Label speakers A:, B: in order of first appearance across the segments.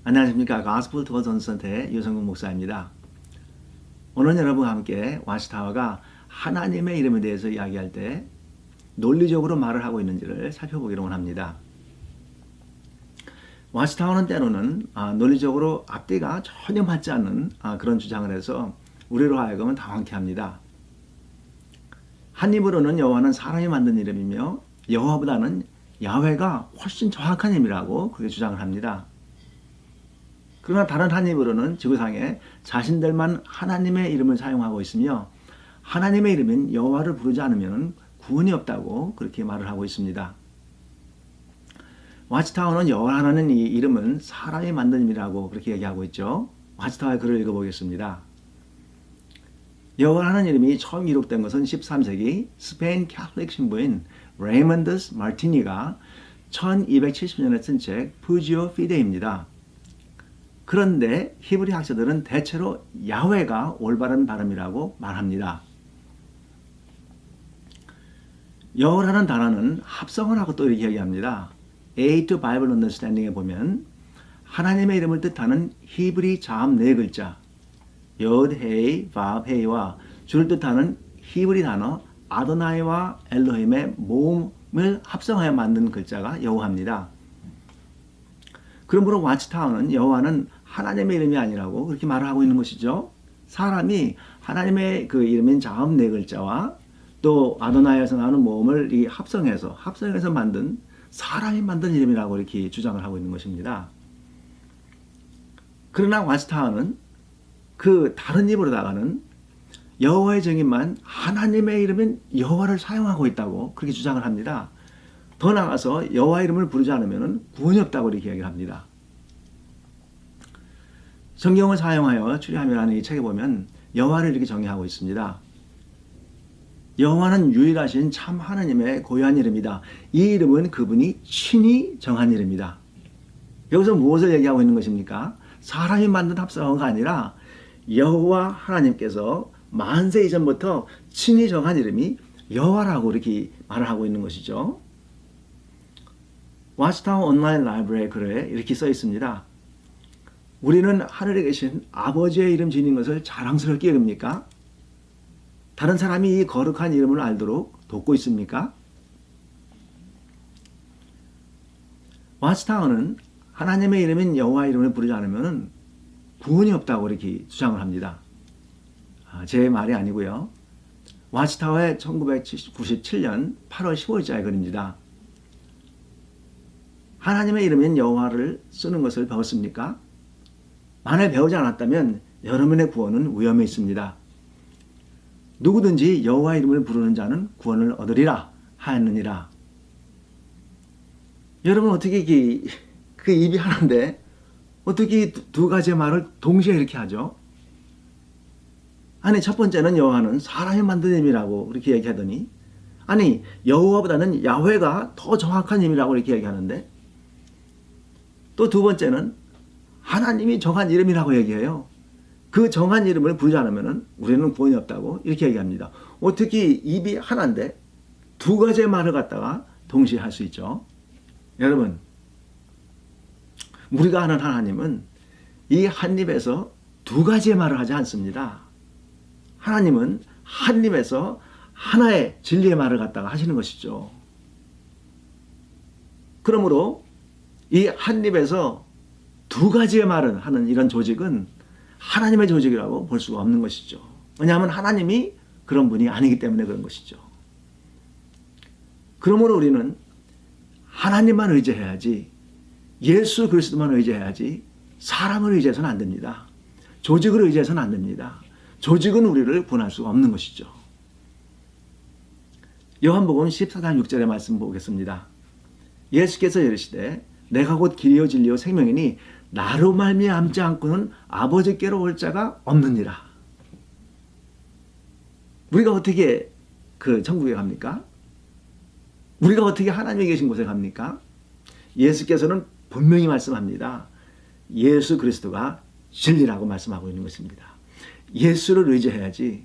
A: 안녕하십니까. 가스펠 투어 전선태 유성근 목사입니다. 오늘 여러분과 함께 와치타워가 하나님의 이름에 대해서 이야기할 때 논리적으로 말을 하고 있는지를 살펴보기로 합니다. 와치타워는 때로는 논리적으로 앞뒤가 전혀 맞지 않는 그런 주장을 해서 우리로 하여금 당황케 합니다. 한 입으로는 여호와는 사람이 만든 이름이며 여호와보다는 야훼가 훨씬 정확한 이름이라고 그렇게 주장을 합니다. 그러나 다른 한 입으로는 지구상에 자신들만 하나님의 이름을 사용하고 있으며 하나님의 이름인 여호와를 부르지 않으면 구원이 없다고 그렇게 말을 하고 있습니다. 와치타워는 여호와라는 이 이름은 사람이 만든 이름이라고 그렇게 얘기하고 있죠. 와치타워의 글을 읽어보겠습니다. 여호와라는 이름이 처음 기록된 것은 13세기 스페인 캐톨릭 신부인 레이먼드스 마르티니가 1270년에 쓴 책 푸지오 피데입니다. 그런데 히브리 학자들은 대체로 야훼가 올바른 발음이라고 말합니다. 여호라는 단어는 합성을 하고 또 이렇게 얘기합니다. A to Bible Understanding에 보면 하나님의 이름을 뜻하는 히브리 자음 4글자 옅, 헤이, 바브, 헤이와 주를 뜻하는 히브리 단어 아도나이와 엘로힘의 모음을 합성하여 만든 글자가 여호와입니다. 그러므로 와치타워는 여호와는 하나님의 이름이 아니라고 그렇게 말을 하고 있는 것이죠. 사람이 하나님의 그 이름인 자음 4글자와 또 아도나이에서 나오는 모음을 합성해서 만든 사람이 만든 이름이라고 이렇게 주장을 하고 있는 것입니다. 그러나 와치타워는 그 다른 입으로다가는 여호와의 정의만 하나님의 이름인 여호와를 사용하고 있다고 그렇게 주장을 합니다. 더 나아가서 여호와 이름을 부르지 않으면 구원이 없다고 이렇게 얘기를 합니다. 성경을 사용하여 추리함이라는 이 책에 보면 여호와를 이렇게 정의하고 있습니다. 여호와는 유일하신 참 하나님의 고유한 이름이다. 이 이름은 그분이 친히 정한 이름이다. 여기서 무엇을 얘기하고 있는 것입니까? 사람이 만든 합성어가 아니라 여호와 하나님께서 만세 이전부터 친히 정한 이름이 여호와라고 이렇게 말을 하고 있는 것이죠. 와치타워 온라인 라이브러리의 글에 이렇게 써 있습니다. 우리는 하늘에 계신 아버지의 이름 지닌 것을 자랑스럽게 여깁니까? 다른 사람이 이 거룩한 이름을 알도록 돕고 있습니까? 와치타워는 하나님의 이름인 여호와 이름을 부르지 않으면 구원이 없다고 이렇게 주장을 합니다. 제 말이 아니고요. 와치타워의 1997년 8월 15일자의 글입니다. 하나님의 이름인 여호와를 쓰는 것을 배웠습니까? 만일 배우지 않았다면 여러분의 구원은 위험에 있습니다. 누구든지 여호와 이름을 부르는 자는 구원을 얻으리라 하였느니라. 여러분 어떻게 그 입이 하나인데 어떻게 두 가지의 말을 동시에 이렇게 하죠? 아니 첫 번째는 여호와는 사람이 만든 이름이라고 이렇게 얘기하더니 아니 여호와보다는 야훼가 더 정확한 이름이라고 이렇게 얘기하는데 또 두 번째는 하나님이 정한 이름이라고 얘기해요. 그 정한 이름을 부르지 않으면 우리는 구원이 없다고 이렇게 얘기합니다. 어떻게 입이 하나인데 두 가지의 말을 갖다가 동시에 할 수 있죠? 여러분 우리가 아는 하나님은 이 한 입에서 두 가지의 말을 하지 않습니다. 하나님은 한 입에서 하나의 진리의 말을 갖다가 하시는 것이죠. 그러므로 이 한 입에서 두 가지의 말을 하는 이런 조직은 하나님의 조직이라고 볼 수가 없는 것이죠. 왜냐하면 하나님이 그런 분이 아니기 때문에 그런 것이죠. 그러므로 우리는 하나님만 의지해야지 예수 그리스도만 의지해야지 사람을 의지해서는 안 됩니다. 조직을 의지해서는 안 됩니다. 조직은 우리를 구원할 수가 없는 것이죠. 요한복음 14장 6절의 말씀 보겠습니다. 예수께서 이르시되 내가 곧 길이요 진리요 생명이니 나로 말미암지 않고는 아버지께로 올 자가 없느니라. 우리가 어떻게 그 천국에 갑니까? 우리가 어떻게 하나님이 계신 곳에 갑니까? 예수께서는 분명히 말씀합니다. 예수 그리스도가 진리라고 말씀하고 있는 것입니다. 예수를 의지해야지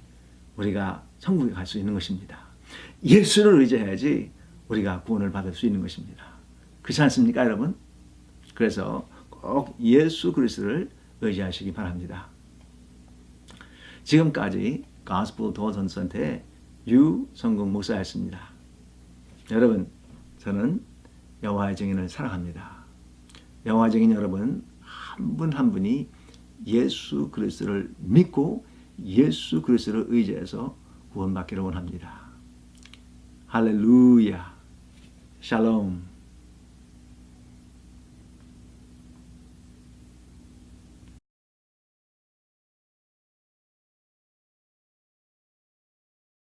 A: 우리가 천국에 갈 수 있는 것입니다. 예수를 의지해야지 우리가 구원을 받을 수 있는 것입니다. 그렇지 않습니까, 여러분? 그래서 꼭 꼭 예수 그리스도를 의지하시기 바랍니다. 지금까지 가스펠 도전 센터의 유성국 목사였습니다. 여러분, 저는 여호와의 증인을 사랑합니다. 여호와의 증인 여러분 한 분 한 분이 예수 그리스도를 믿고 예수 그리스도를 의지해서 구원받기를 원합니다. 할렐루야. 샬롬.